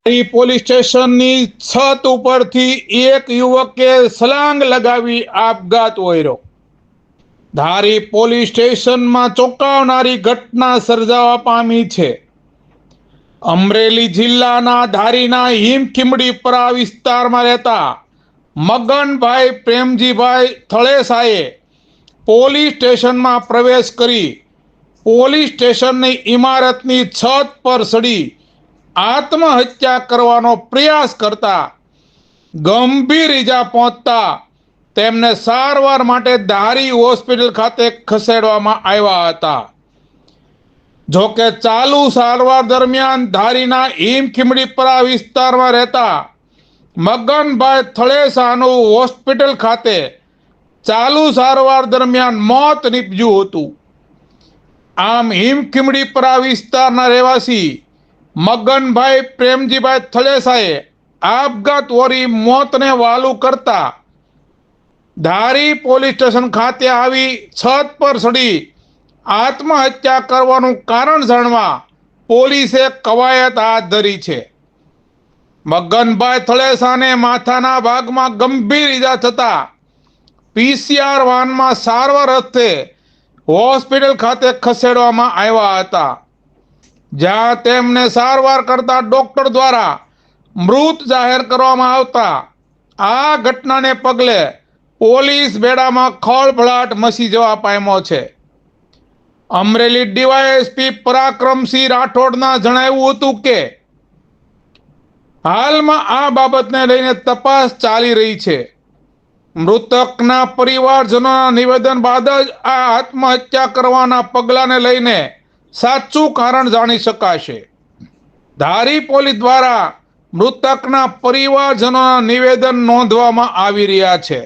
Police સ્ટેશનની છત ઉપરથી એક યુવકે છલાંગ લગાવી આપઘાત કર્યો। ધારી પોલીસ સ્ટેશનમાં ચોંકાવનારી ઘટના સર્જાવા પામી છે। અમરેલી જિલ્લાના ધારીના હિમખીમડીપરા વિસ્તારમાં રહેતા મગનભાઈ પ્રેમજીભાઈ થળેસાએ પોલીસ સ્ટેશનમાં પ્રવેશ કરી પોલીસ સ્ટેશનની ઇમારતની છત પર ચડી આત્મહત્યા કરવાનો પ્રયાસ કરતા ગંભીર ઈજા પહોંચતા તેમને સારવાર માટે ધારી હોસ્પિટલ ખાતે ખસેડવામાં આવ્યા હતા। જોકે ચાલુ સારવાર દરમિયાન ધારીના હિમખીમડીપરા વિસ્તારમાં રહેતા મગનભાઈ થળેસાનું હોસ્પિટલ ખાતે ચાલુ સારવાર દરમિયાન મોત નીપજ્યું હતું। આમ હિમખીમડીપરા વિસ્તારના રહેવાસી મગનભાઈ પ્રેમજીભાઈ થળેસાએ આપઘાત વોરી મોતને વાલું કરતા ધારી પોલીસ સ્ટેશન ખાતે આવી છત પર ચડી આત્મહત્યા કરવાનું કારણ જાણવા પોલીસે કવાયત હાથ ધરી છે। મગનભાઈ થળેસાને માથાના ભાગમાં ગંભીર ઈજા થતા પીસીઆર વાનમાં સારવાર અર્થે હોસ્પિટલ ખાતે ખસેડવામાં આવ્યા હતા, જ્યાં તેમને સારવાર કરતા ડોક્ટર દ્વારા મૃત જાહેર કરવામાં આવતા આ ઘટનાને પગલે પોલીસ બેડામાં ખળભળાટ મચી જવા પામ્યો છે। અમરેલી ડીવાયએસપી પરાક્રમસિંહ રાઠોડના જણાવ્યું હતું કે હાલમાં આ બાબતને લઈને તપાસ ચાલી રહી છે। મૃતકના પરિવારજનોના નિવેદન બાદ જ આ આત્મહત્યા કરવાના પગલાને લઈને સાચું કારણ જાણી શકાશે। ધારી પોલીસ દ્વારા મૃતકના પરિવારજનોના નિવેદન નોંધવામાં આવી રહ્યા છે।